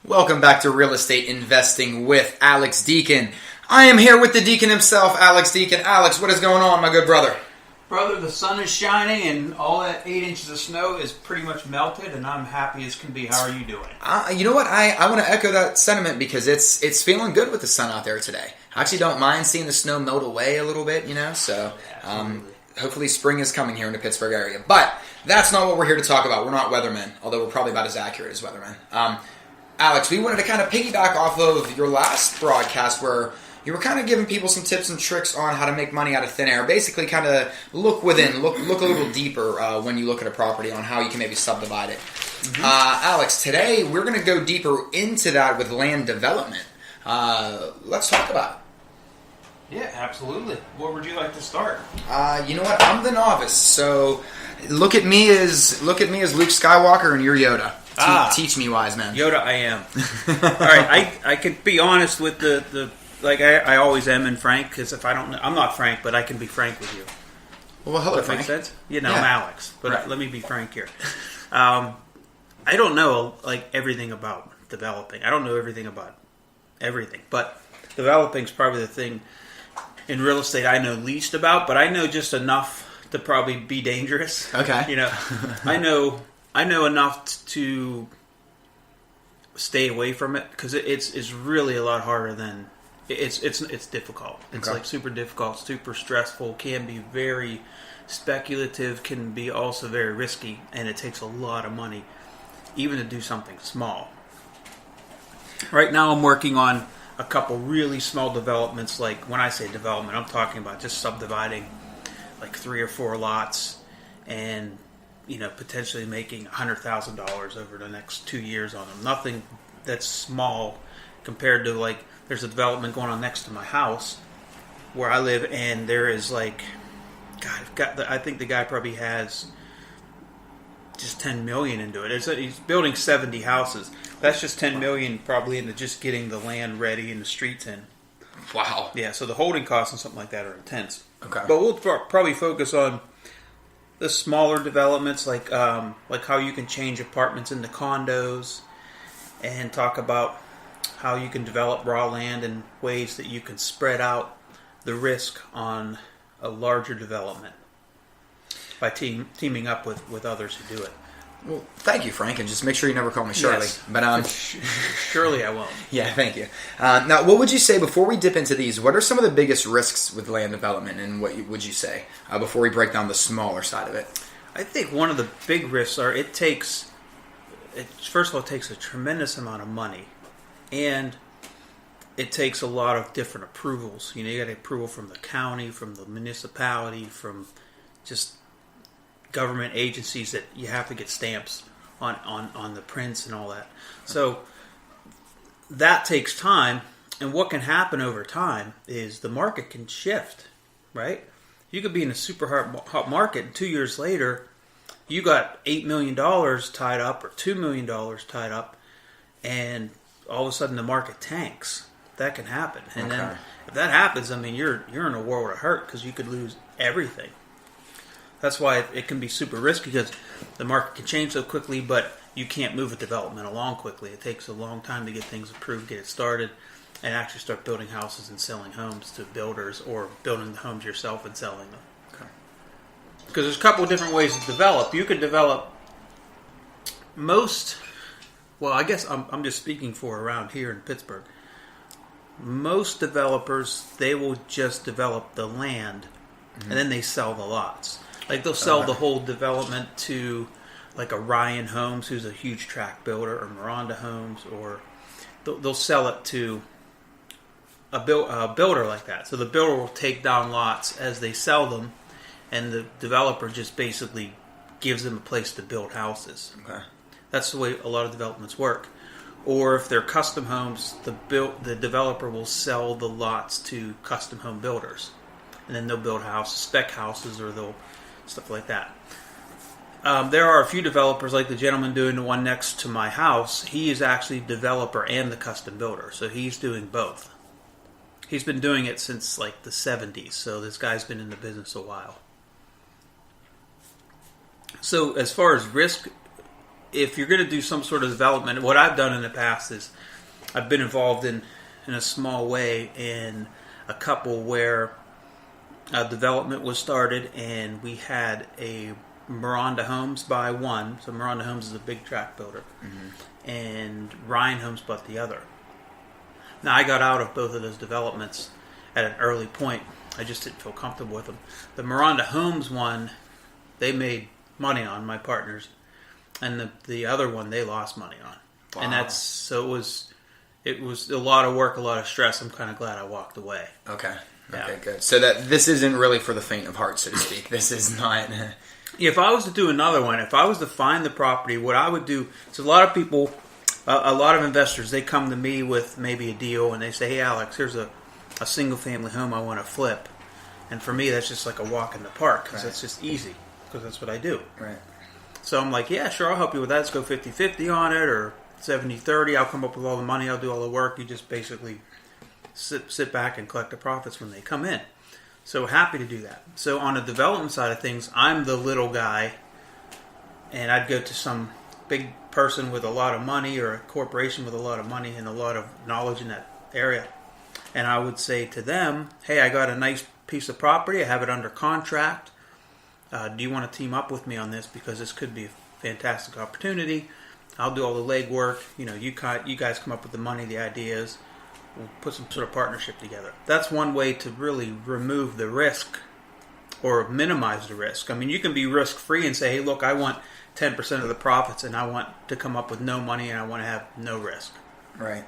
Welcome back to Real Estate Investing with Alex Deacon. I am here with the Deacon himself, Alex Deacon. Alex, what is going on, my good brother? Brother, the sun is shining and all that 8 inches of snow is pretty much melted and I'm happy as can be. How are you doing? You know what? I want to echo that sentiment because it's feeling good with the sun out there today. I actually don't mind seeing the snow melt away a little bit, so hopefully spring is coming here in the Pittsburgh area. But that's not what we're here to talk about. We're not weathermen, although we're probably about as accurate as weathermen. Alex, we wanted to kind of piggyback off of your last broadcast where you were kind of giving people some tips and tricks on how to make money out of thin air. Basically, kind of look within, look a little deeper when you look at a property on how you can maybe subdivide it. Mm-hmm. Alex, today we're going to go deeper into that with land development. Let's talk about it. Yeah, absolutely. Where would you like to start? You know what? I'm the novice, so look at me as Luke Skywalker and you're Yoda. Teach me, wise man. Yoda, I am. All right, I could be honest with the like I always am and frank, because if I don't know, I'm not frank, but I can be frank with you. Well, hello, Does that Frank. make sense? I'm Alex, but right. Let me be frank here. I don't know everything about developing. I don't know everything about everything, but developing is probably the thing in real estate I know least about, but I know just enough to probably be dangerous. Okay. I know enough to stay away from it because it's really a lot harder than it's difficult. It's okay. Super difficult, super stressful, can be very speculative, can be also very risky, and it takes a lot of money even to do something small. Right now I'm working on a couple really small developments. Like when I say development, I'm talking about just subdividing like 3 or 4 lots and potentially making $100,000 over the next 2 years on them. Nothing that's small compared to there's a development going on next to my house where I live, and there is I think the guy probably has just $10 million into it. He's building 70 houses. That's just $10 million probably into just getting the land ready and the streets in. Wow. Yeah, so the holding costs and something like that are intense. Okay. But we'll probably focus on the smaller developments, like how you can change apartments into condos, and talk about how you can develop raw land in ways that you can spread out the risk on a larger development by teaming up with others who do it. Well, thank you, Frank, and just make sure you never call me Shirley. Yes. But Surely I won't. Yeah, thank you. Now, what would you say before we dip into these? What are some of the biggest risks with land development, and what would you say before we break down the smaller side of it? I think one of the big risks are first of all, it takes a tremendous amount of money, and it takes a lot of different approvals. You got approval from the county, from the municipality, from just government agencies that you have to get stamps on the prints and all that. So that takes time, and what can happen over time is the market can shift, right? You could be in a super hot market, and 2 years later, you got $8 million tied up or $2 million tied up, and all of a sudden the market tanks. That can happen, and then if that happens, you're in a world of hurt because you could lose everything. That's why it can be super risky, because the market can change so quickly, but you can't move a development along quickly. It takes a long time to get things approved, get it started, and actually start building houses and selling homes to builders, or building the homes yourself and selling them. Okay. Because there's a couple of different ways to develop. You could develop I guess I'm just speaking for around here in Pittsburgh. Most developers, they will just develop the land, and then they sell the lots. They'll sell the whole development to a Ryan Homes, who's a huge tract builder, or Miranda Homes, or they'll sell it to a builder like that. So the builder will take down lots as they sell them, and the developer just basically gives them a place to build houses. Okay. That's the way a lot of developments work. Or if they're custom homes, the developer will sell the lots to custom home builders, and then they'll build spec houses, or they'll stuff like that. There are a few developers, like the gentleman doing the one next to my house. He is actually the developer and the custom builder, so he's doing both. He's been doing it since the 70s, so this guy's been in the business a while. So as far as risk if you're going to do some sort of development, what I've done in the past is I've been involved in a small way in a couple where development was started, and we had a Miranda Homes buy one. So Miranda Homes is a big tract builder, and Ryan Homes bought the other. Now, I got out of both of those developments at an early point. I just didn't feel comfortable with them. The Miranda Homes one, they made money on, my partners, and the other one they lost money on. Wow. And it was a lot of work, a lot of stress. I'm kind of glad I walked away. Okay. Yeah. Okay, good. So that this isn't really for the faint of heart, so to speak. This is not. If I was to do another one, if I was to find the property, what I would do is a lot of people, a lot of investors, they come to me with maybe a deal and they say, "Hey, Alex, here's a single family home I want to flip." And for me, that's just like a walk in the park because that's just easy because that's what I do. Right. So I'm like, yeah, sure, I'll help you with that. Let's go 50-50 on it or 70-30. I'll come up with all the money. I'll do all the work. You just basically sit back and collect the profits when they come in. So happy to do that. So on the development side of things, I'm the little guy, and I'd go to some big person with a lot of money or a corporation with a lot of money and a lot of knowledge in that area. And I would say to them, hey, I got a nice piece of property. I have it under contract. Do you want to team up with me on this? Because this could be a fantastic opportunity. I'll do all the legwork. You guys come up with the money, the ideas. We'll put some sort of partnership together. That's one way to really remove the risk or minimize the risk. I mean, you can be risk-free and say, hey, look, I want 10% of the profits and I want to come up with no money and I want to have no risk. Right.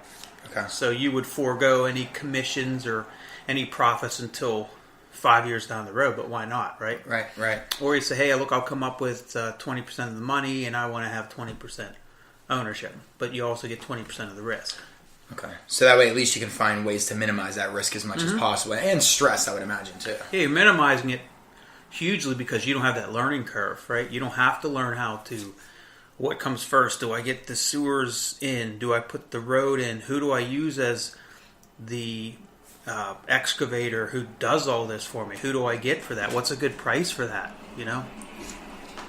Okay. So you would forego any commissions or any profits until 5 years down the road, but why not, right? Right. Or you say, hey, look, I'll come up with 20% of the money and I want to have 20% ownership, but you also get 20% of the risk. Okay. So that way at least you can find ways to minimize that risk as much as possible. And stress, I would imagine, too. Yeah, you're minimizing it hugely because you don't have that learning curve, right? You don't have to learn what comes first. Do I get the sewers in? Do I put the road in? Who do I use as the excavator who does all this for me? Who do I get for that? What's a good price for that?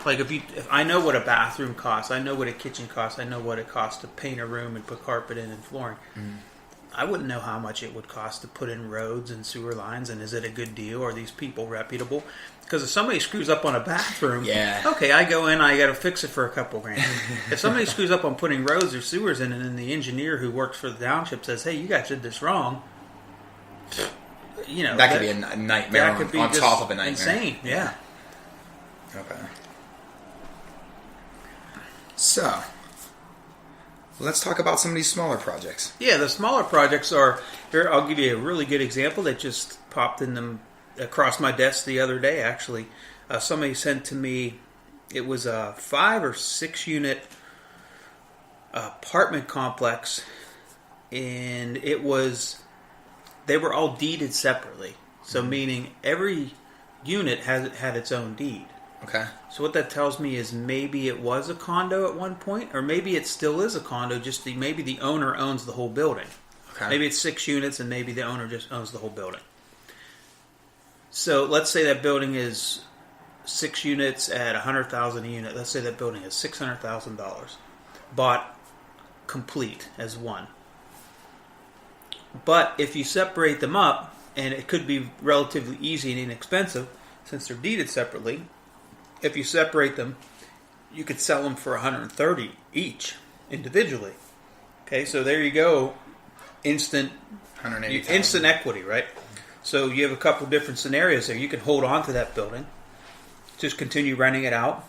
Like if I know what a bathroom costs, I know what a kitchen costs, I know what it costs to paint a room and put carpet in and flooring. I wouldn't know how much it would cost to put in roads and sewer lines, and is it a good deal? Are these people reputable? Because if somebody screws up on a bathroom, okay, I go in, I got to fix it for a couple grand. If somebody screws up on putting roads or sewers in, and then the engineer who works for the township says, hey, you guys did this wrong, that could be a nightmare on top of a nightmare. Insane, yeah. Okay. So, let's talk about some of these smaller projects. Yeah, the smaller projects are, here, I'll give you a really good example that just popped in them across my desk the other day, actually. Somebody sent to me, it was a 5 or 6 unit apartment complex, and they were all deeded separately. So meaning every unit had its own deed. Okay. So what that tells me is maybe it was a condo at one point, or maybe it still is a condo, just maybe the owner owns the whole building. Okay. Maybe it's 6 units and maybe the owner just owns the whole building. So let's say that building is 6 units at $100,000 a unit. Let's say that building is $600,000. Bought complete as one. But if you separate them up, and it could be relatively easy and inexpensive since they're deeded separately, if you separate them, you could sell them for $130 each individually. Okay, so there you go, instant equity, right? So you have a couple different scenarios there. You can hold on to that building, just continue renting it out.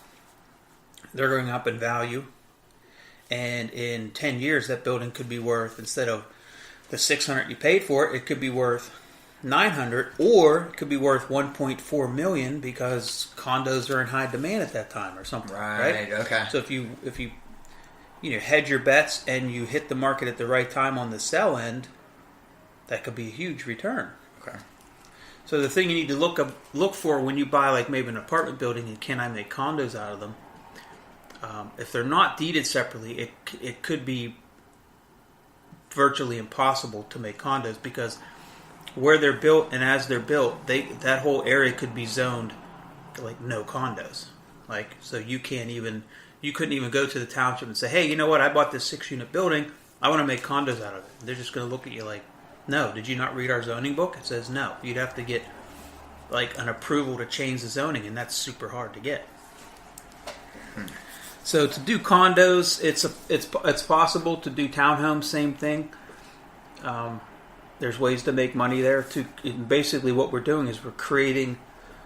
They're going up in value, and in 10 years, that building could be worth, instead of the $600 you paid for it, it could be worth $900, or it could be worth $1.4 million because condos are in high demand at that time or something. Right. Okay. So if you hedge your bets and you hit the market at the right time on the sell end, that could be a huge return. Okay. So the thing you need to look for when you buy, like maybe an apartment building, and can I make condos out of them? If they're not deeded separately, it could be virtually impossible to make condos because where they're built and as they're built, that whole area could be zoned like no condos. Like, so you can't even you couldn't even go to the township and say, hey, you know what? I bought this 6-unit building. I want to make condos out of it. They're just going to look at you like, no, did you not read our zoning book? It says no. You'd have to get like an approval to change the zoning, and that's super hard to get. So to do condos, it's possible. To do townhomes, same thing. There's ways to make money there. Basically, what we're doing is we're creating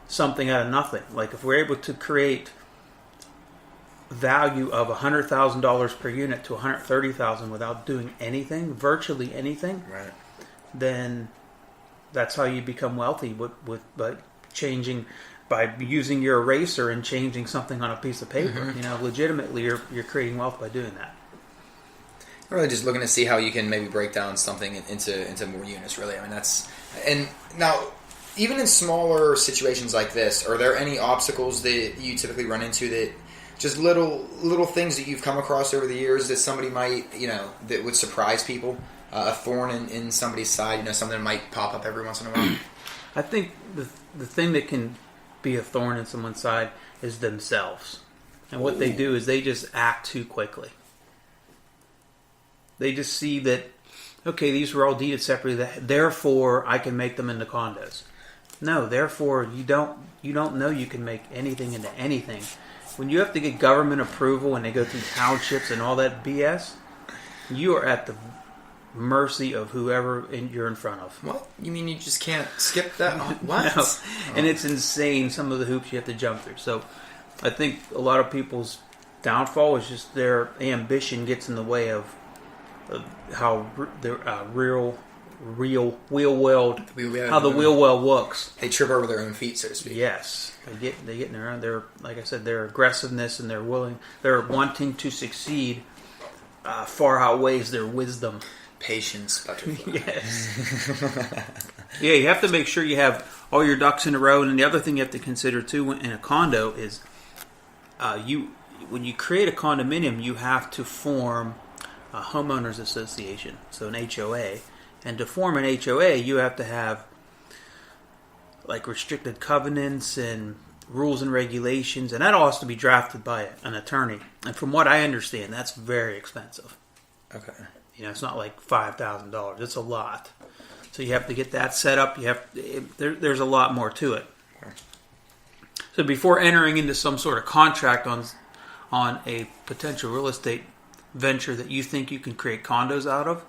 something out of nothing. Like if we're able to create value of $100,000 per unit to $130,000 without doing anything, virtually anything, right, then that's how you become wealthy by using your eraser and changing something on a piece of paper. Mm-hmm. Legitimately, you're creating wealth by doing that. Really, just looking to see how you can maybe break down something into more units. Really, I mean and now even in smaller situations like this, are there any obstacles that you typically run into that? Just little things that you've come across over the years that somebody might, that would surprise people. A thorn in somebody's side, something that might pop up every once in a while. I think the thing that can be a thorn in someone's side is themselves. And what they do is they just act too quickly. They just see that, okay, these were all deeded separately, therefore I can make them into condos. No, therefore you don't know you can make anything into anything. When you have to get government approval and they go through townships and all that BS, you are at the mercy of whoever you're in front of. What? You mean you just can't skip that? What? No. And it's insane, some of the hoops you have to jump through. So I think a lot of people's downfall is just their ambition gets in the way of how the wheel well looks. They trip over their own feet, so to speak. Yes, they get in their own. Their, like I said, their aggressiveness and their wanting to succeed far outweighs their wisdom. Patience, butterfly. Yes. Yeah, you have to make sure you have all your ducks in a row. And the other thing you have to consider too in a condo is when you create a condominium, you have to form a homeowners association, so an HOA. And to form an HOA, you have to have like restricted covenants and rules and regulations, and that all has to be drafted by an attorney. And from what I understand, that's very expensive. Okay. It's not like $5,000. It's a lot. So you have to get that set up. There's a lot more to it. Okay. So before entering into some sort of contract on a potential real estate venture that you think you can create condos out of,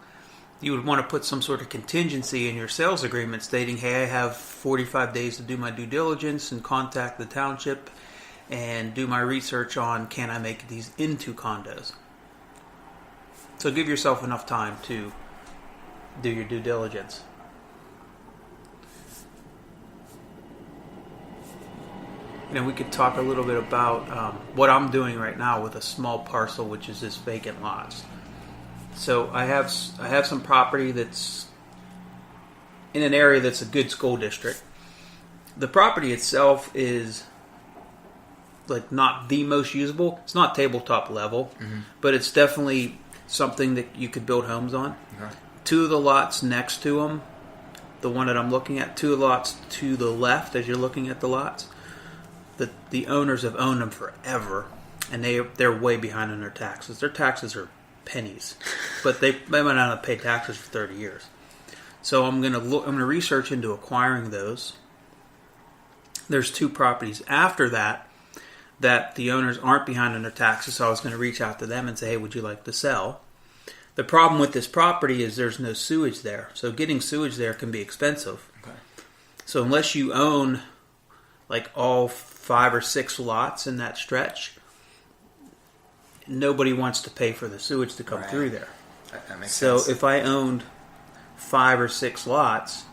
you would want to put some sort of contingency in your sales agreement stating, hey, I have 45 days to do my due diligence and contact the township and do my research on can I make these into condos. So give yourself enough time to do your due diligence. We could talk a little bit about what I'm doing right now with a small parcel, which is this vacant lots. So I have some property that's in an area that's a good school district. The property itself is like not the most usable. It's not tabletop level, but it's definitely something that you could build homes on. Okay. 2 of the lots next to them, the one that I'm looking at, 2 lots to the left as you're looking at the lots, the owners have owned them forever, and they're way behind on their taxes. Their taxes are pennies, but they might not have paid taxes for 30 years. So I'm going to research into acquiring those. There's 2 properties after that the owners aren't behind on their taxes, so I was going to reach out to them and say, hey, would you like to sell? The problem with this property is there's no sewage there, so getting sewage there can be expensive. Okay. So unless you own like all 5 or 6 lots in that stretch, nobody wants to pay for the sewage to come through there. That makes sense. So if I owned 5 or 6 lots,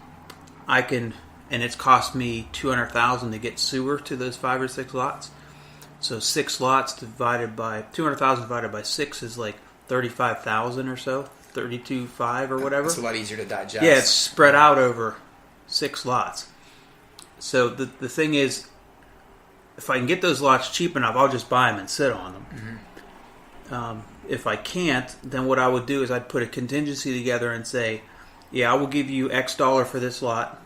I can, and it's cost me $200,000 to get sewer to those 5 or 6 lots. So 6 lots divided by $200,000 divided by 6 is like $35,000 or so, 32.5 or whatever. It's a lot easier to digest. Yeah, it's spread out over 6 lots. So the thing is, if I can get those lots cheap enough, I'll just buy them and sit on them. If I can't, then what I would do is I'd put a contingency together and say, yeah, I will give you X dollar for this lot,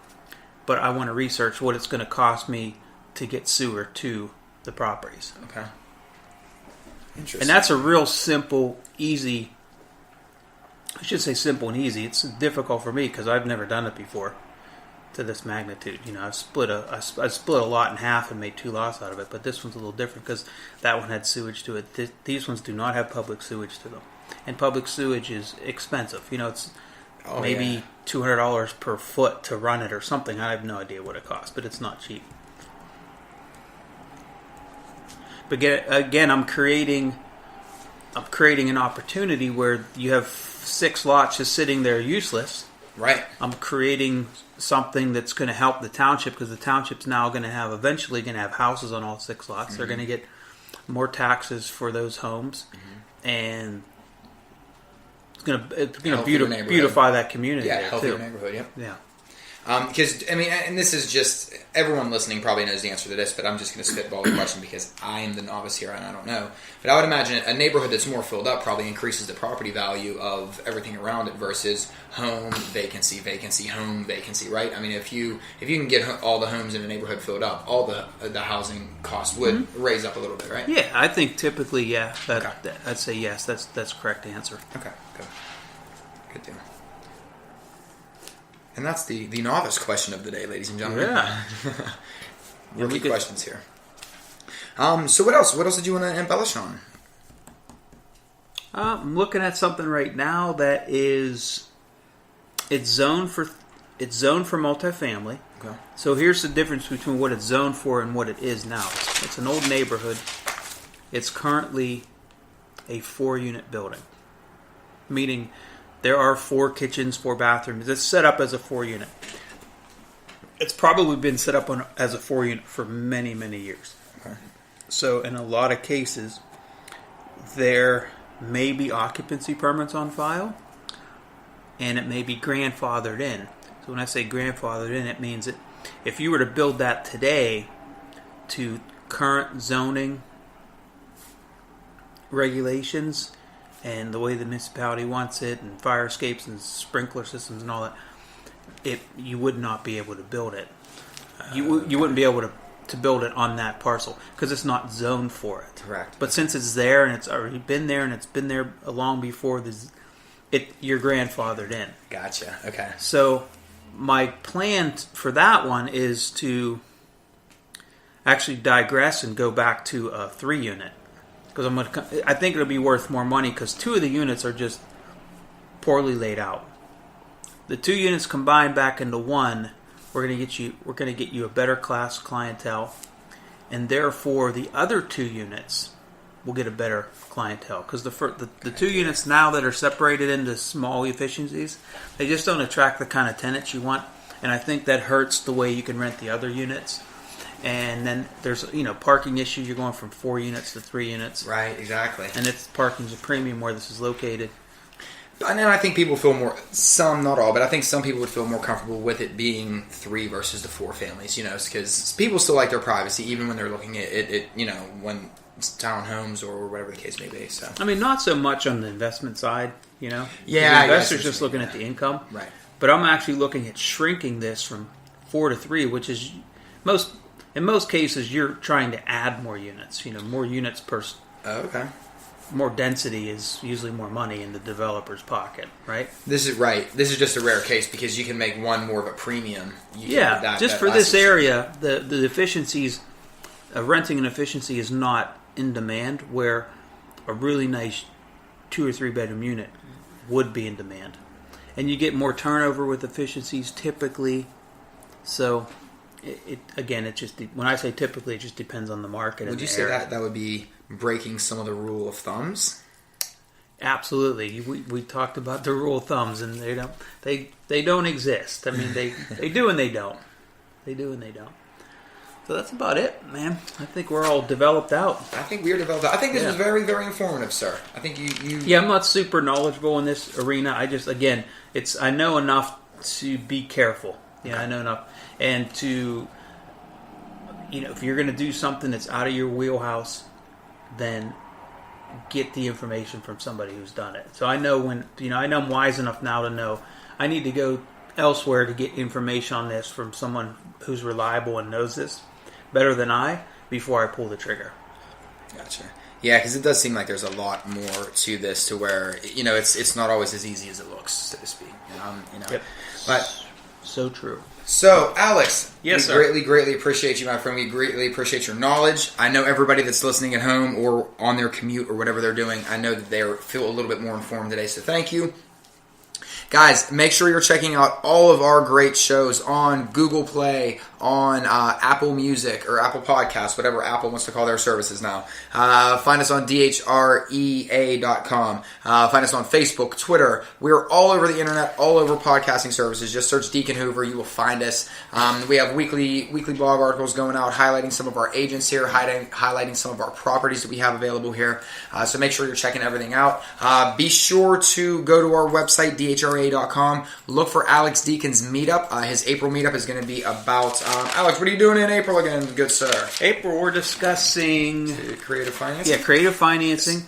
but I want to research what it's going to cost me to get sewer to the properties. Okay. Interesting. And that's a real simple, easy. I should say simple and easy. It's difficult for me because I've never done it before to this magnitude. I've split a lot in half and made 2 lots out of it, but this one's a little different because that one had sewage to it. These ones do not have public sewage to them, and public sewage is expensive. It's maybe $200 per foot to run it or something. I have no idea what it costs, but it's not cheap. But again, I'm creating an opportunity where you have 6 lots just sitting there useless. Right. I'm creating something that's going to help the township because the township's now eventually going to have houses on all 6 lots. Mm-hmm. They're going to get more taxes for those homes, and it's going to beautify that community. Yeah, there healthier too. neighborhood. Yep. Yeah. Because, and this is just, everyone listening probably knows the answer to this, but I'm just going to spitball the question because I am the novice here and I don't know. But I would imagine a neighborhood that's more filled up probably increases the property value of everything around it versus home, vacancy, home, vacancy, right? I mean, if you can get all the homes in a neighborhood filled up, all the housing costs would raise up a little bit, right? Yeah, I think typically, yeah. I'd say yes, that's correct answer. Okay, good deal. And that's the novice question of the day, ladies and gentlemen. Yeah. Rookie questions here. So what else? What else did you want to embellish on? I'm looking at something right now that it's zoned for multifamily. Okay. So here's the difference between what it's zoned for and what it is now. It's an old neighborhood. It's currently a 4-unit building, meaning there are 4 kitchens, 4 bathrooms. It's set up as a 4-unit. It's probably been set up as a 4-unit for many, many years. Okay. So in a lot of cases, there may be occupancy permits on file, and it may be grandfathered in. So when I say grandfathered in, it means that if you were to build that today to current zoning regulations and the way the municipality wants it, and fire escapes and sprinkler systems and all that, you would not be able to build it. You wouldn't be able to build it on that parcel because it's not zoned for it. Correct. But since it's there and it's already been there and it's been there long before you're grandfathered in. Gotcha. Okay. So my plan for that one is to actually digress and go back to a 3-unit. Because I think it'll be worth more money because 2 of the units are just poorly laid out. The 2 units combined back into 1, we're going to get you a better class clientele, and therefore the other 2 units will get a better clientele because the 2 units now that are separated into small efficiencies, they just don't attract the kind of tenants you want, and I think that hurts the way you can rent the other units. And then there's parking issues. You're going from 4 units to 3 units. Right, exactly. And parking's a premium where this is located. And then I think people feel more, some, not all, but I think some people would feel more comfortable with it being 3 versus the 4 families, because people still like their privacy even when they're looking at it, when it's townhomes or whatever the case may be. So I mean, not so much on the investment side, Yeah, the investor's just looking at the income. Right. But I'm actually looking at shrinking this from 4 to 3, which is in most cases, you're trying to add more units. More units per. Oh, okay. More density is usually more money in the developer's pocket, right? This is right. This is just a rare case because you can make one more of a premium. For this area, the efficiencies, renting an efficiency is not in demand, where a really nice 2 or 3 bedroom unit would be in demand, and you get more turnover with efficiencies typically. So. When I say typically, it just depends on the market. Would you say that would be breaking some of the rule of thumbs? Absolutely. We talked about the rule of thumbs, and they don't exist. I mean, they do and they don't. They do and they don't. So that's about it, man. I think we're all developed out. I think we are developed out. I think this was very, very informative, sir. I think you. Yeah, I'm not super knowledgeable in this arena. I just I know enough to be careful. Yeah, okay. I know enough. And to, if you're going to do something that's out of your wheelhouse, then get the information from somebody who's done it. So I know I know I'm wise enough now to know I need to go elsewhere to get information on this from someone who's reliable and knows this better than I before I pull the trigger. Gotcha. Yeah, because it does seem like there's a lot more to this, to where it's not always as easy as it looks, so to speak. Yep. But so true. So, Alex, yes, we sir. greatly appreciate you, my friend. We greatly appreciate your knowledge. I know everybody that's listening at home or on their commute or whatever they're doing, I know that they feel a little bit more informed today, so thank you. Guys, make sure you're checking out all of our great shows on Google Play, on Apple Music or Apple Podcasts, whatever Apple wants to call their services now. Find us on dhrea.com. Find us on Facebook, Twitter. We're all over the internet, all over podcasting services. Just search Deacon Hoover. You will find us. We have weekly blog articles going out highlighting some of our agents here, highlighting some of our properties that we have available here. So make sure you're checking everything out. Be sure to go to our website, dhrea.com. Look for Alex Deacon's meetup. His April meetup is going to be about... Alex, what are you doing in April again, good sir? April, we're discussing... Creative financing? Yeah, creative financing.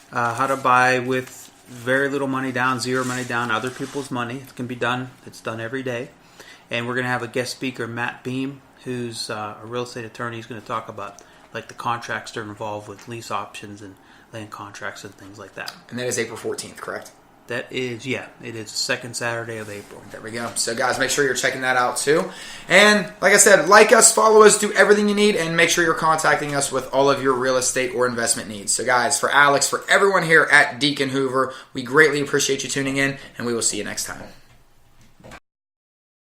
How to buy with very little money down, zero money down, other people's money. It can be done. It's done every day. And we're going to have a guest speaker, Matt Beam, who's a real estate attorney. He's going to talk about the contracts that are involved with lease options and land contracts and things like that. And that is April 14th, correct? That is, it is the second Saturday of April. There we go. So, guys, make sure you're checking that out, too. And, like I said, like us, follow us, do everything you need, and make sure you're contacting us with all of your real estate or investment needs. So, guys, for Alex, for everyone here at Deacon Hoover, we greatly appreciate you tuning in, and we will see you next time.